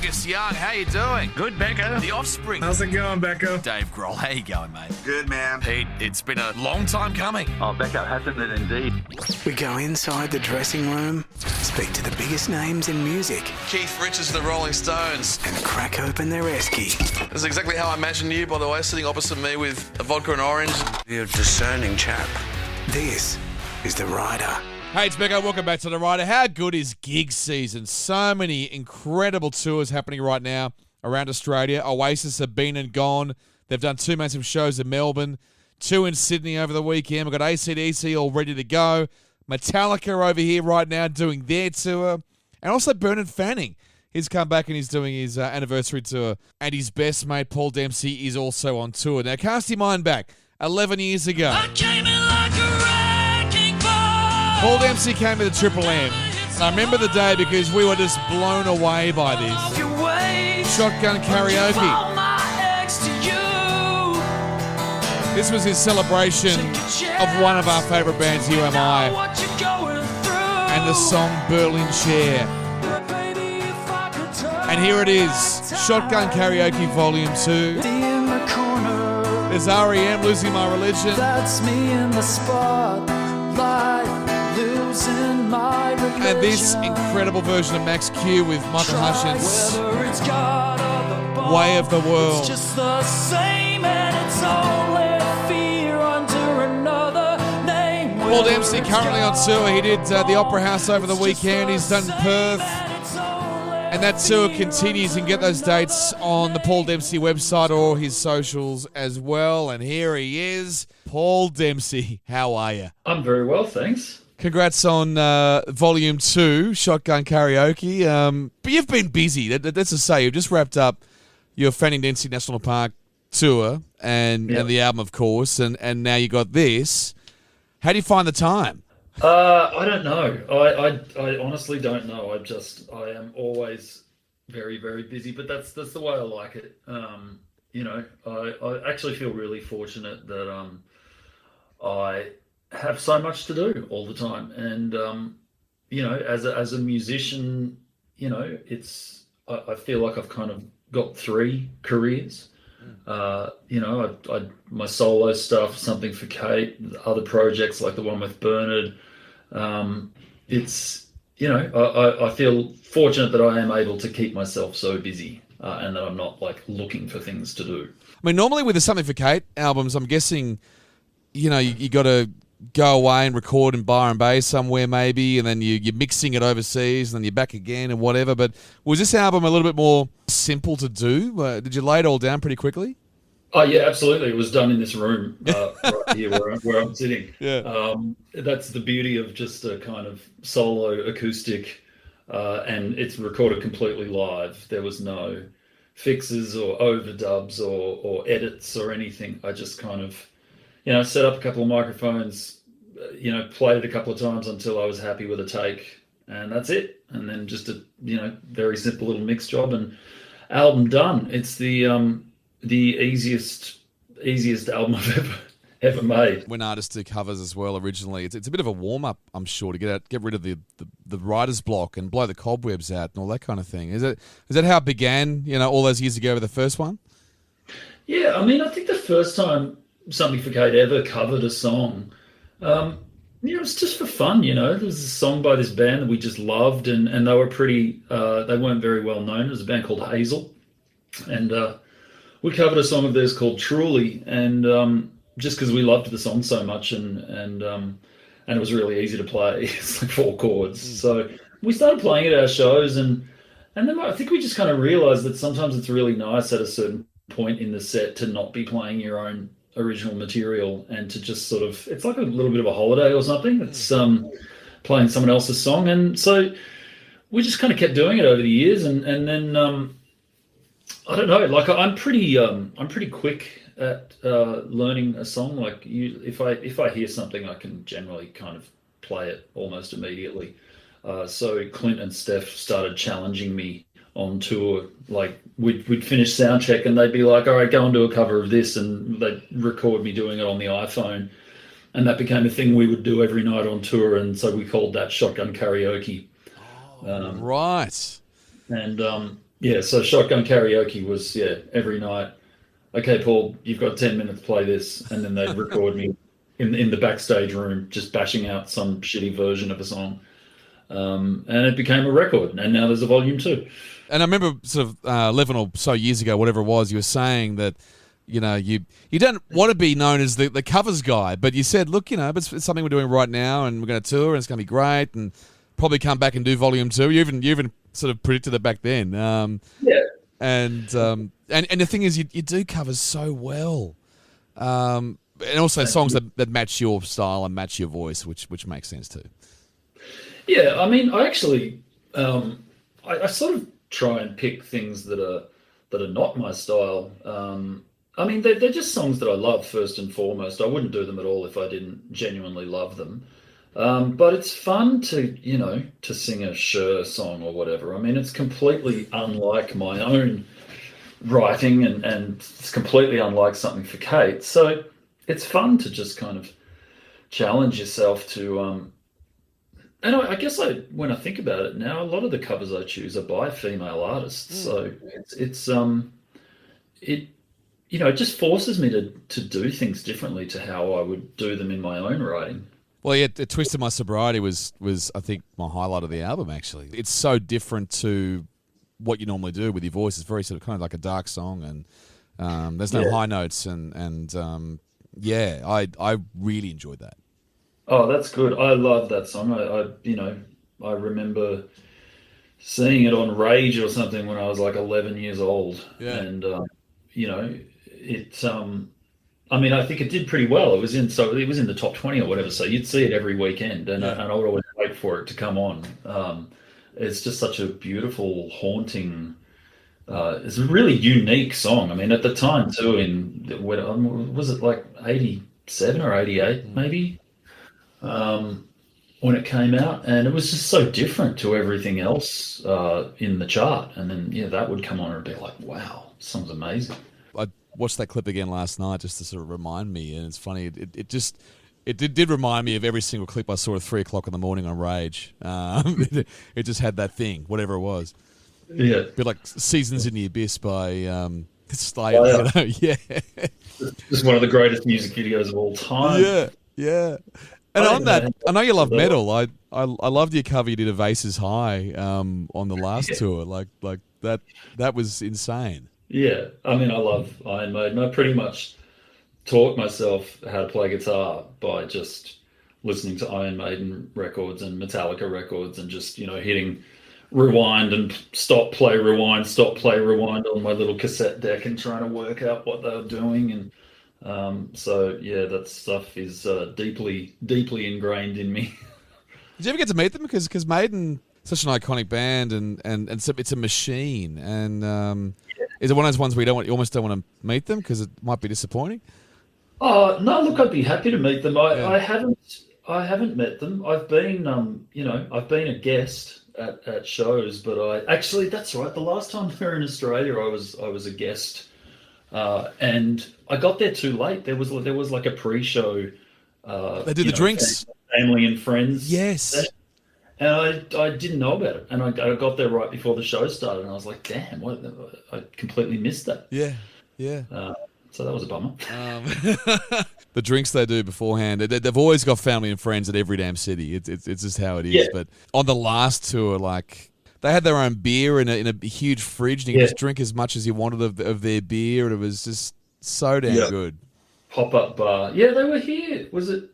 Angus Young, how you doing? Good, Becko. The Offspring. How's it going, Becko? Dave Grohl, how you going, mate? Good, man. Pete, it's been a long time coming. Oh, Becko, hasn't it indeed? We go inside the dressing room, speak to the biggest names in music, Keith Richards of the Rolling Stones. and crack open their esky. That's exactly how I imagined you, by the way, sitting opposite me with a vodka and orange. You're a discerning chap. This is The Rider. Hey, it's Becko. Welcome back to The Rider. How good is gig season? So many incredible tours happening right now around Australia. Oasis have been and gone. They've done 2 massive shows in Melbourne, 2 in Sydney over the weekend. We've got AC/DC all ready to go. Metallica over here right now doing their tour. And also Bernard Fanning. He's come back and he's doing his anniversary tour. And his best mate, Paul Dempsey, is also on tour. Now, cast your mind back 11 years ago. I came in like a wrecking ball. Paul Dempsey came to the Triple M. And I remember the day because we were just blown away by this. Shotgun Karaoke. This was his celebration of one of our favourite bands, You Am I, and the song Berlin Cher. And here it is, Shotgun Karaoke Volume 2. There's REM, Losing My Religion. That's me in the spotlight, losing my religion. And this incredible version of Max Q with Michael Hutchins, Way of the World. It's just the same and it's only fear under another name. Paul Dempsey currently on tour. He did the Opera House over the weekend. He's done Perth. And that tour continues. You can get those dates on the Paul Dempsey website or his socials as well. And here he is, Paul Dempsey. How are you? I'm very well, thanks. Congrats on Volume 2, Shotgun Karaoke. But you've been busy. That's to say, you've just wrapped up your Fanning Dempsey National Park tour and the album, of course, and now you got this. How do you find the time? I don't know. I honestly don't know. I am always very, very busy, but that's the way I like it. I actually feel really fortunate that I have so much to do all the time, and as a musician, I feel like I've kind of got 3 careers. My solo stuff, something for Kate, other projects like the one with Bernard. I feel fortunate that I am able to keep myself so busy and that I'm not like looking for things to do. I mean, normally with the Something for Kate albums, I'm guessing, you got to go away and record in Byron Bay somewhere maybe, and then you're mixing it overseas, and then you're back again and whatever. But was this album a little bit more simple to do? Did you lay it all down pretty quickly? Oh yeah, absolutely. It was done in this room right here where I'm sitting. Yeah. That's the beauty of just a kind of solo acoustic, and it's recorded completely live. There was no fixes or overdubs or edits or anything. I just kind of, set up a couple of microphones, played it a couple of times until I was happy with a take, and that's it. And then just a, very simple little mix job and album done. It's the easiest album I've ever made. When artists do covers as well originally, it's a bit of a warm-up, I'm sure, to get rid of the writer's block and blow the cobwebs out and all that kind of thing. Is that how it began, all those years ago with the first one? Yeah, I mean, I think the first time Something for Kate ever covered a song, it was just for fun, There was a song by this band that we just loved, and they were they weren't very well known. It was a band called Hazel, and we covered a song of theirs called Truly, and just because we loved the song so much, and it was really easy to play. It's like 4 chords. So we started playing it at our shows, and then I think we just kind of realized that sometimes it's really nice at a certain point in the set to not be playing your own original material and to just sort of, it's like a little bit of a holiday or something. It's playing someone else's song, and so we just kind of kept doing it over the years, and then I don't know, like I'm pretty quick at learning a song. Like if I hear something, I can generally kind of play it almost immediately. So Clint and Steph started challenging me on tour. Like we'd finish sound check and they'd be like, all right, go and do a cover of this, and they'd record me doing it on the iPhone, and that became a thing we would do every night on tour, and so we called that Shotgun Karaoke. Right. And Yeah, so Shotgun Karaoke was, every night. Okay, Paul, you've got 10 minutes to play this. And then they'd record me in the backstage room just bashing out some shitty version of a song. And it became a record. And now there's a volume 2. And I remember sort of 11 or so years ago, whatever it was, you were saying that, you don't want to be known as the covers guy, but you said, look, but it's something we're doing right now and we're going to tour and it's going to be great and probably come back and do volume 2. You even sort of predicted it back then. Yeah. And the thing is, you do covers so well. And also songs that match your style and match your voice, which makes sense too. Yeah, I mean, I actually, I sort of try and pick things that are not my style. I mean, they're just songs that I love first and foremost. I wouldn't do them at all if I didn't genuinely love them. But it's fun to sing a Cher song or whatever. I mean, it's completely unlike my own writing and it's completely unlike something for Kate. So it's fun to just kind of challenge yourself to, and I guess when I think about it now, a lot of the covers I choose are by female artists. So it just forces me to do things differently to how I would do them in my own writing. Well, yeah, A Twist of My Sobriety was I think my highlight of the album. Actually, it's so different to what you normally do with your voice. It's very sort of kind of like a dark song, and there's no high notes, and I really enjoyed that. Oh, that's good. I love that song. I remember seeing it on Rage or something when I was like 11 years old, and I mean, I think it did pretty well. It was in the top 20 or whatever. So you'd see it every weekend, and I would always wait for it to come on. It's just such a beautiful, haunting. It's a really unique song. I mean, at the time too, was it like 87 or 88 maybe, when it came out, and it was just so different to everything else in the chart. And then that would come on and be like, wow, this song's amazing. I watched that clip again last night just to sort of remind me, and it's funny. It did remind me of every single clip I saw at 3 o'clock in the morning on Rage. It just had that thing, whatever it was. Yeah, a bit like Seasons in the Abyss by Slayer. Yeah. Just one of the greatest music videos of all time. Yeah. And on that, I know you love metal. I loved your cover you did of Aces High on the last tour. Like that was insane. Yeah, I mean, I love Iron Maiden. I pretty much taught myself how to play guitar by just listening to Iron Maiden records and Metallica records and just, hitting rewind and stop, play, rewind on my little cassette deck and trying to work out what they were doing. And that stuff is deeply, deeply ingrained in me. Did you ever get to meet them? Because Maiden, such an iconic band, and it's a machine. And is it one of those ones where you almost don't want to meet them because it might be disappointing? Oh no! Look, I'd be happy to meet them. I haven't met them. I've been I've been a guest at shows, but that's right. The last time they were in Australia, I was a guest, and I got there too late. There was like a pre-show. They did the drinks, family and friends. Yes. And I didn't know about it, and I got there right before the show started, and I was like, "Damn, I completely missed that." Yeah. So that was a bummer. The drinks they do beforehand, they've always got family and friends at every damn city. It's just how it is. Yeah. But on the last tour, like they had their own beer in a huge fridge, and you could just drink as much as you wanted of their beer, and it was just so damn good. Pop-up bar. Yeah, they were here. Was it?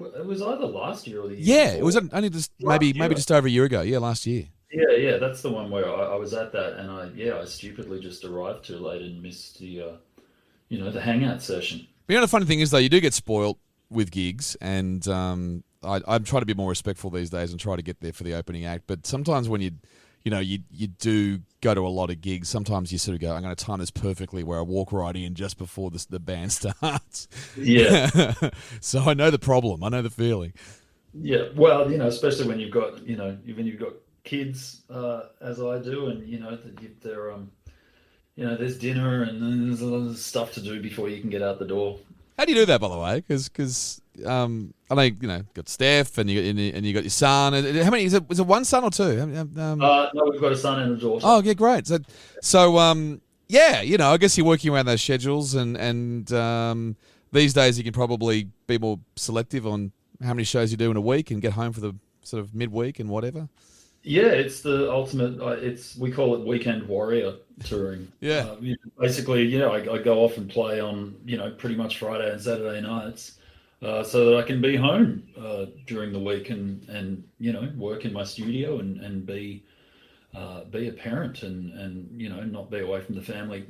It was either last year or the year before. It was only just maybe just over a year ago. Yeah, last year. Yeah, that's the one where I was at that, and I stupidly just arrived too late and missed the the hangout session. The funny thing is though, you do get spoilt with gigs, and I try to be more respectful these days and try to get there for the opening act. But sometimes when you do go to a lot of gigs, sometimes you sort of go, I'm going to time this perfectly where I walk right in just before the band starts. Yeah. So I know the problem. I know the feeling. Yeah. Well, especially when you've got, kids, as I do, and, there's dinner and then there's a lot of stuff to do before you can get out the door. How do you do that, by the way? Because I know you got Steph and you got your son. How many is it? Was it one son or two? No, we've got a son and a daughter. Oh, yeah, great. So yeah, I guess you're working around those schedules, and these days you can probably be more selective on how many shows you do in a week and get home for the sort of midweek and whatever. Yeah, it's the ultimate. We call it weekend warrior touring. Yeah. Basically, I go off and play on pretty much Friday and Saturday nights, so that I can be home during the week and work in my studio and be a parent and not be away from the family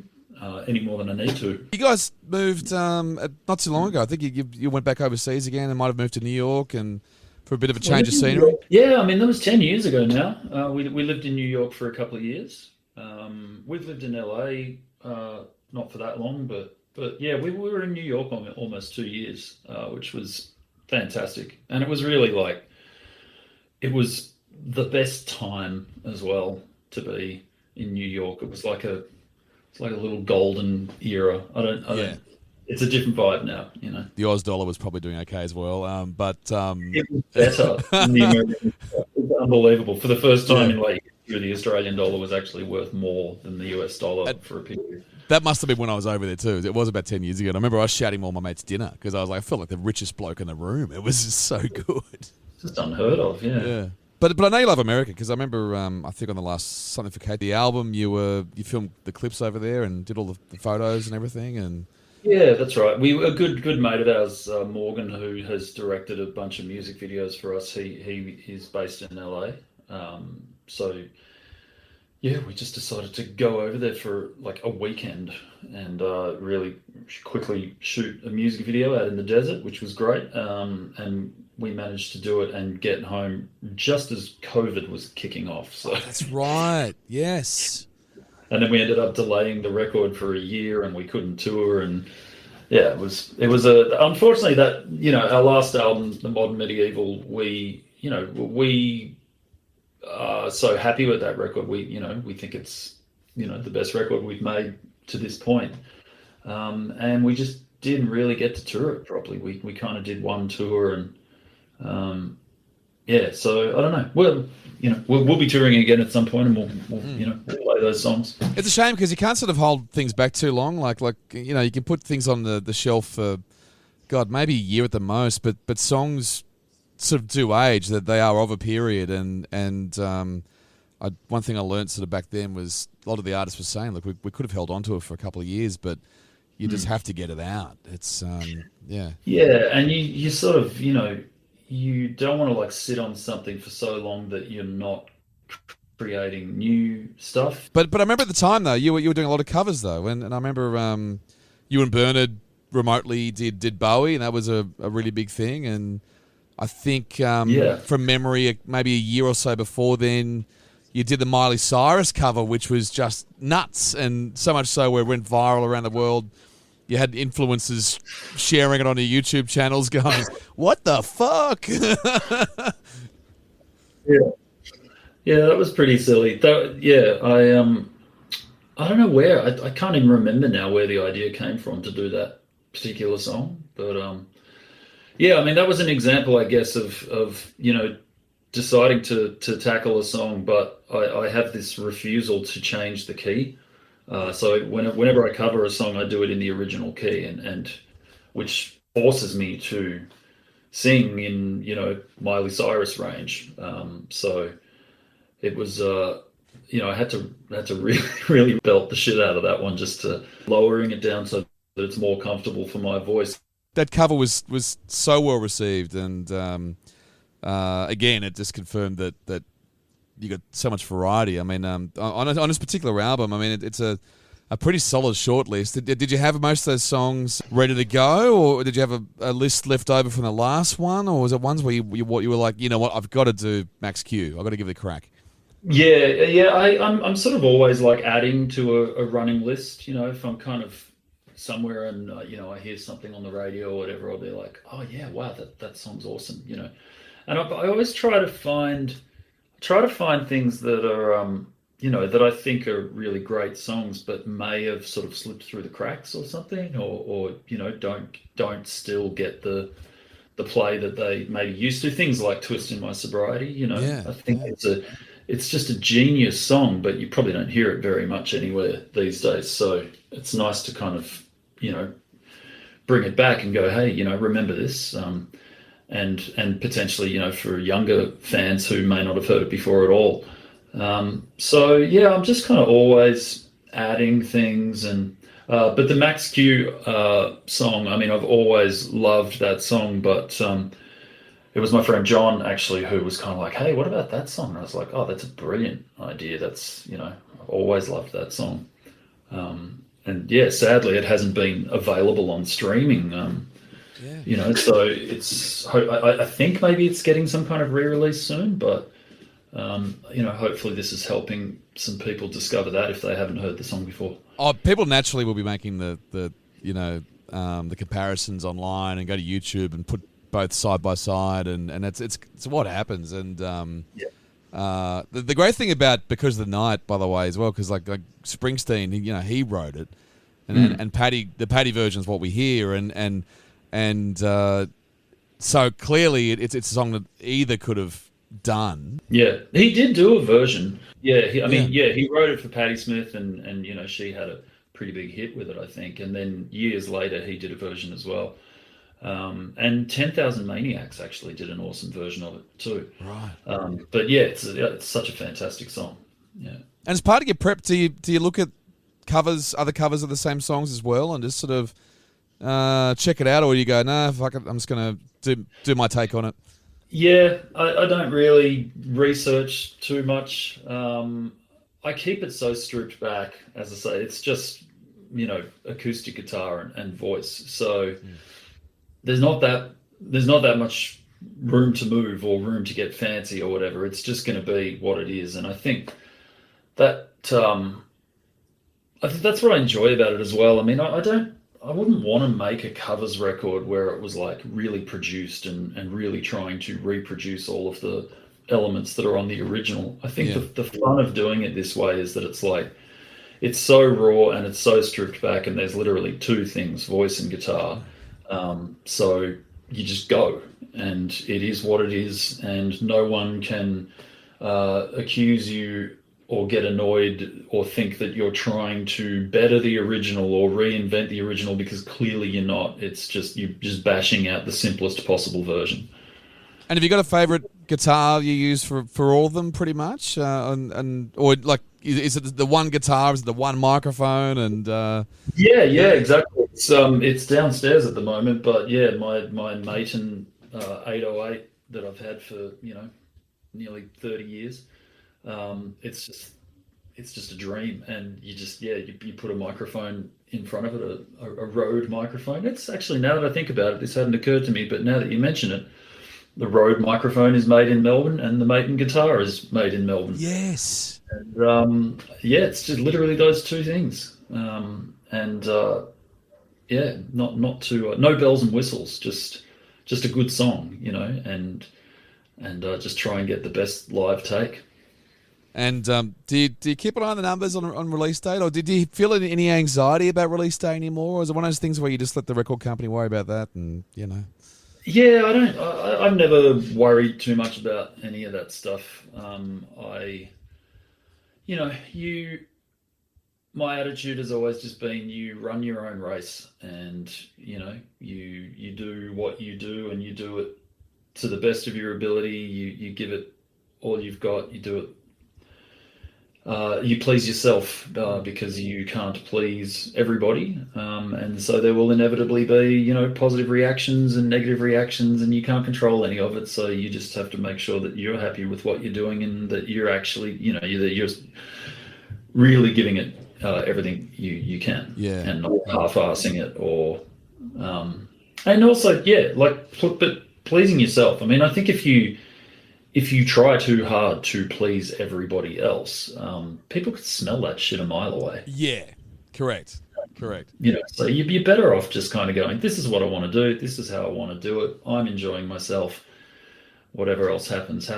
any more than I need to. You guys moved not too long ago. I think you went back overseas again and might have moved to New York and for a bit of a change of scenery. Yeah, I mean that was 10 years ago now. We lived in New York for a couple of years. We've lived in LA not for that long, but yeah, we were in New York almost 2 years, which was fantastic, and it was really it was the best time as well to be in New York. It was like a little golden era. I don't. It's a different vibe now, The Oz dollar was probably doing okay as well, but it was better than the American. It was unbelievable. For the first time in history, the Australian dollar was actually worth more than the US dollar for a period. That must have been when I was over there too. It was about 10 years ago. And I remember I was shouting all my mates' dinner because I was like, I felt like the richest bloke in the room. It was just so good. It's just unheard of, yeah. Yeah. But I know you love America because I remember I think on the last Something for Kate, the album, you filmed the clips over there and did all the photos and everything. And yeah, that's right. A good mate of ours, Morgan, who has directed a bunch of music videos for us. He is based in LA, so yeah, we just decided to go over there for like a weekend and really quickly shoot a music video out in the desert, which was great. And we managed to do it and get home just as COVID was kicking off. So that's right. Yes. And then we ended up delaying the record for a year, and we couldn't tour. And yeah, it was unfortunately that our last album, The Modern Medieval, we are so happy with that record. We think it's the best record we've made to this point, and we just didn't really get to tour it properly. We kind of did one tour and. So I don't know. Well, we'll be touring again at some point, and we'll play those songs. It's a shame because you can't sort of hold things back too long. Like you can put things on the shelf for, God, maybe a year at the most. But songs sort of do age, that they are of a period. And one thing I learned sort of back then was a lot of the artists were saying, look, we could have held on to it for a couple of years, but you just have to get it out. It's yeah. Yeah, and you sort of you don't want to sit on something for so long that you're not creating new stuff. But I remember at the time though, you were doing a lot of covers though, and I remember you and Bernard remotely did Bowie, and that was a really big thing. And I think from memory, maybe a year or so before then, you did the Miley Cyrus cover, which was just nuts, and so much so where it went viral around the world. You had influencers sharing it on their YouTube channels going, what the fuck? Yeah, that was pretty silly. I don't know where. I can't even remember now where the idea came from to do that particular song. But I mean, that was an example, I guess, of deciding to tackle a song, but I have this refusal to change the key. So whenever I cover a song, I do it in the original key, and which forces me to sing in Miley Cyrus range. So it was I had to really really belt the shit out of that one, just to lowering it down so that it's more comfortable for my voice. That cover was so well received, and again, it just confirmed that you got so much variety. I mean, on this particular album, I mean, it's a pretty solid short list. Did you have most of those songs ready to go, or did you have a list left over from the last one, or was it ones where you were like, I've got to do Max Q, I've got to give it a crack? Yeah. I'm sort of always adding to a running list. If I'm kind of somewhere and I hear something on the radio or whatever, I'll be like, oh yeah, wow, that song's awesome. And I always try to find things that are that I think are really great songs, but may have sort of slipped through the cracks or something, or don't still get the play that they maybe used to. Things like "Twist in My Sobriety," I think it's just a genius song, but you probably don't hear it very much anywhere these days. So it's nice to kind of bring it back and go, hey, remember this, and potentially for younger fans who may not have heard it before at all. So yeah, I'm just kind of always adding things, but the Max Q song, I mean, I've always loved that song, but it was my friend John actually who was kind of like, hey, what about that song? And I was like, oh, that's a brilliant idea. That's, I've always loved that song. And yeah, sadly, it hasn't been available on streaming. So I think maybe it's getting some kind of re-release soon, but hopefully this is helping some people discover that if they haven't heard the song before. Oh, people naturally will be making the comparisons online and go to YouTube and put both side by side, and it's what happens. And the great thing about Because of the Night, by the way, as well, because like Springsteen, he wrote it, and the Patti version is what we hear, and so clearly it's a song that either could have done. Yeah, he did do a version. Yeah, he wrote it for Patti Smith, and she had a pretty big hit with it, I think. And then years later, he did a version as well. And 10,000 Maniacs actually did an awesome version of it too. Right. But yeah, it's such a fantastic song. Yeah. And as part of your prep, do you look at other covers of the same songs as well, and just sort of check it out, or you go, nah, fuck it, I'm just gonna do my take on it? Yeah, I don't really research too much. I keep it so stripped back, as I say. It's just acoustic guitar and voice. So there's not that much room to move or room to get fancy or whatever. It's just going to be what it is, and I think that that's what I enjoy about it as well. I mean, I wouldn't want to make a covers record where it was like really produced and really trying to reproduce all of the elements that are on the original. I think the fun of doing it this way is that it's like, it's so raw and it's so stripped back, and there's literally two things, voice and guitar. So you just go, and it is what it is, and no one can accuse you or get annoyed or think that you're trying to better the original or reinvent the original, because clearly you're not. It's just you're just bashing out the simplest possible version. And have you got a favourite guitar you use for all of them, pretty much? Or like, is it the one guitar? Is it the one microphone? And yeah, exactly. It's downstairs at the moment, but yeah, my Maiden 808 that I've had for nearly 30 years. It's just a dream, and you put a microphone in front of it, a Rode microphone. It's actually, now that I think about it, this hadn't occurred to me, but now that you mention it, the Rode microphone is made in Melbourne, and the Maiden guitar is made in Melbourne. Yes. And it's just literally those two things. Not too no bells and whistles, just a good song, and just try and get the best live take. And do you keep an eye on the numbers on release date, or did you feel any anxiety about release day anymore, or is it one of those things where you just let the record company worry about that, and Yeah, I don't. I've never worried too much about any of that stuff. My attitude has always just been, you run your own race, and you do what you do, and you do it to the best of your ability. You give it all you've got. You do it. You please yourself, because you can't please everybody, and so there will inevitably be positive reactions and negative reactions, and you can't control any of it. So you just have to make sure that you're happy with what you're doing, and that you're actually that you're really giving it everything you can, and not half-assing it, or and also but pleasing yourself. I mean, I think if you try too hard to please everybody else, people could smell that shit a mile away. Yeah, correct. So you're better off just kind of going, this is what I want to do, this is how I want to do it, I'm enjoying myself, whatever else happens.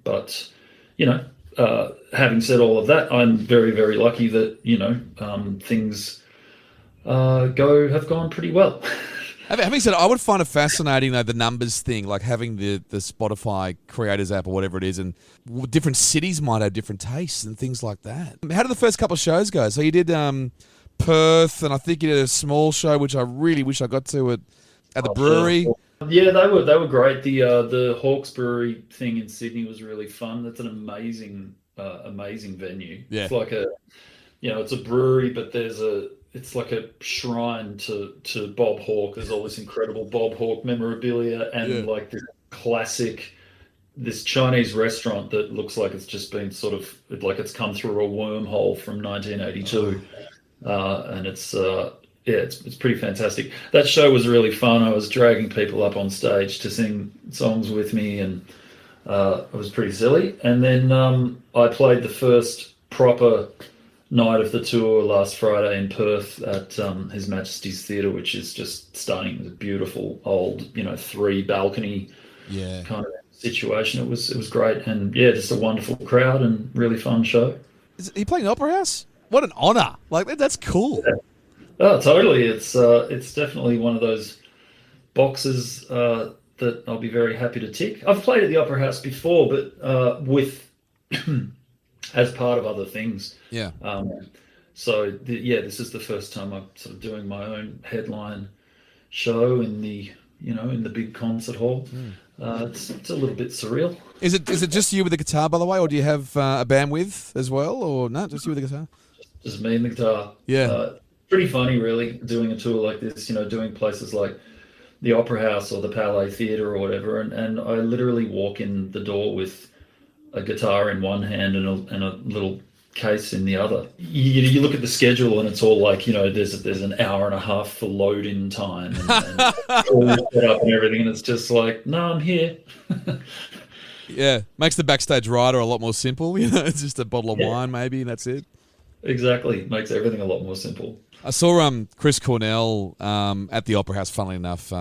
But having said all of that, I'm very, very lucky that, things have gone pretty well. Having said, I would find it fascinating though, the numbers thing, like having the Spotify Creators app or whatever it is, and different cities might have different tastes and things like that. How did the first couple of shows go? So you did Perth, and I think you did a small show which I really wish I got to at the brewery. Yeah, they were great. The Hawke's Brewery thing in Sydney was really fun. That's an amazing venue. Yeah. It's like it's a brewery, but it's like a shrine to Bob Hawke. There's all this incredible Bob Hawke memorabilia and like this Chinese restaurant that looks like it's just been sort of like it's come through a wormhole from 1982, and it's pretty fantastic. That show was really fun. I was dragging people up on stage to sing songs with me, and it was pretty silly. And then I played the first proper night of the tour last Friday in Perth at His Majesty's Theatre, which is just stunning. It's a beautiful old, 3-balcony kind of situation. It was great, and just a wonderful crowd and really fun show. Are you playing Opera House? What an honour! Like that's cool. Yeah. Oh, totally. It's definitely one of those boxes that I'll be very happy to tick. I've played at the Opera House before, but with as part of other things. Yeah. This is the first time I'm sort of doing my own headline show in the big concert hall. It's a little bit surreal. Is it just you with the guitar, by the way, or do you have a band with as well, or not? Just you with the guitar? Just me and the guitar. Yeah. Pretty funny, really, doing a tour like this. Doing places like the Opera House or the Palais Theatre or whatever, and I literally walk in the door with a guitar in one hand and a little case in the other. You look at the schedule and it's all like, there's an hour and a half for load-in time and all set up and everything, and it's just like, no, I'm here. Yeah, makes the backstage rider a lot more simple. It's just a bottle of wine maybe, and that's it. Exactly, makes everything a lot more simple. I saw Chris Cornell at the Opera House. Funnily enough,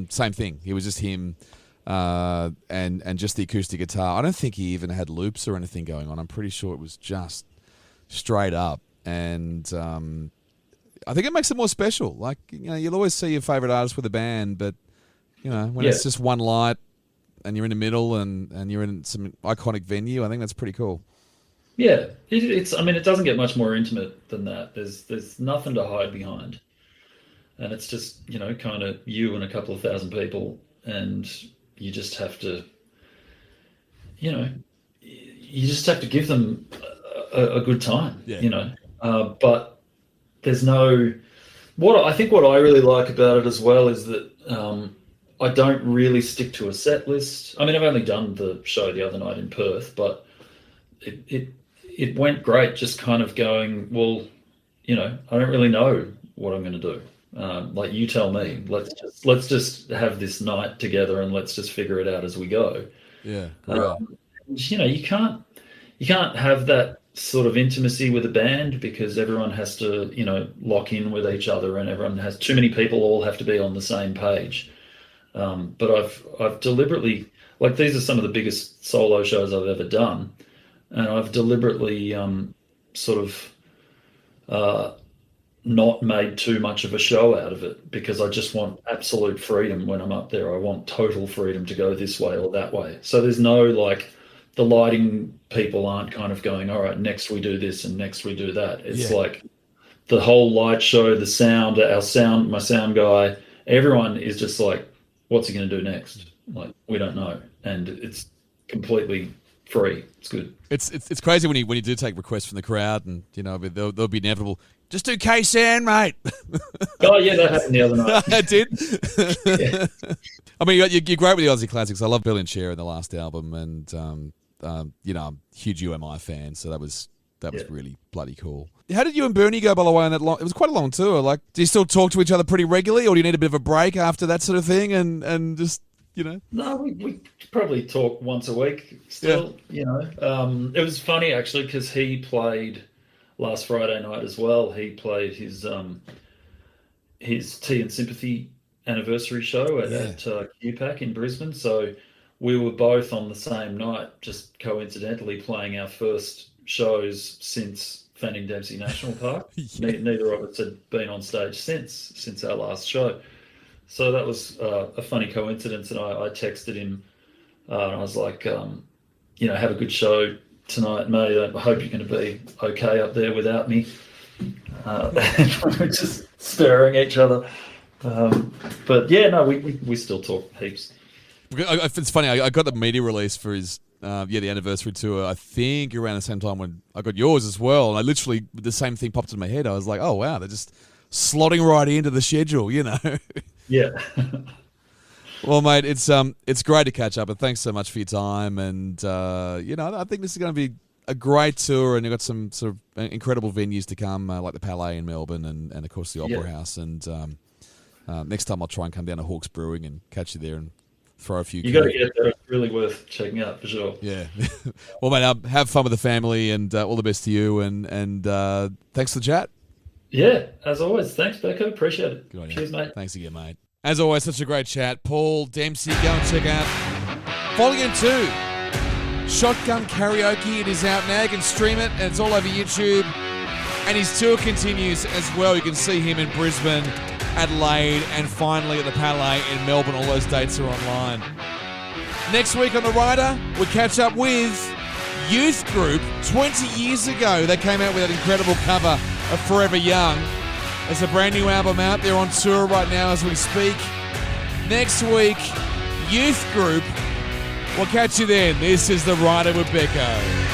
same thing. It was just him. And just the acoustic guitar. I don't think he even had loops or anything going on. I'm pretty sure it was just straight up. And I think it makes it more special. Like, you'll always see your favourite artist with a band, but, when it's just one light and you're in the middle and you're in some iconic venue, I think that's pretty cool. Yeah, it doesn't get much more intimate than that. There's nothing to hide behind. And it's just, kind of you and a couple of thousand people, and you just have to, give them a good time, but there's what I really like about it as well is that I don't really stick to a set list. I mean, I've only done the show the other night in Perth, but it went great just kind of going, well, I don't really know what I'm going to do. Like you tell me, let's just have this night together and let's just figure it out as we go. Yeah. You can't have that sort of intimacy with a band because everyone has to, lock in with each other, and everyone has too many people all have to be on the same page. But I've deliberately, like, these are some of the biggest solo shows I've ever done, and I've deliberately not made too much of a show out of it because I just want absolute freedom when I'm up there. I want total freedom to go this way or that way. So there's no, the lighting people aren't kind of going, all right, next we do this and next we do that. It's like the whole light show, the sound, my sound guy, everyone is just like, what's he going to do next? Like, we don't know. And it's completely free. It's good. It's crazy when you do take requests from the crowd, and they'll be inevitable. Just do K-San, mate. Oh yeah, that happened the other night. It did. Yeah. I mean, you're great with the Aussie classics. I love Bill and Cher in the last album, and I'm a huge UMI fan, so that was really bloody cool. How did you and Bernie go, by the way, on that long? It was quite a long tour. Like, do you still talk to each other pretty regularly, or do you need a bit of a break after that sort of thing, and just No, we probably talk once a week still. Yeah. It was funny actually because he played last Friday night as well. He played his Tea and Sympathy anniversary show at QPAC in Brisbane. So we were both on the same night, just coincidentally playing our first shows since Fanning Dempsey National Park. Neither of us had been on stage since our last show. So that was a funny coincidence, and I texted him and I was like, have a good show tonight, mate. I hope you're going to be okay up there without me. We're just staring at each other. But yeah, no, we still talk heaps. It's funny. I got the media release for his the anniversary tour. I think around the same time when I got yours as well. And I literally the same thing popped in my head. I was like, oh wow, they're just slotting right into the schedule, Yeah. Well, mate, it's great to catch up, and thanks so much for your time. And I think this is going to be a great tour, and you've got some sort of incredible venues to come, like the Palais in Melbourne, and of course the Opera House. And next time I'll try and come down to Hawke's Brewing and catch you there and throw a few. You got to get there. It's really worth checking out for sure. Yeah. Well, mate, have fun with the family, and all the best to you. And thanks for the chat. Yeah, as always. Thanks, Becko. Appreciate it. Good on you. Cheers, mate. Thanks again, mate. As always, such a great chat. Paul Dempsey, go and check out Volume 2. Shotgun Karaoke. It is out now. You can stream it, and it's all over YouTube. And his tour continues as well. You can see him in Brisbane, Adelaide, and finally at the Palais in Melbourne. All those dates are online. Next week on The Rider, we catch up with Youth Group. 20 years ago, they came out with that incredible cover of Forever Young. There's a brand new album out. They're on tour right now as we speak. Next week, Youth Group. We'll catch you then. This is The Rider with Becko.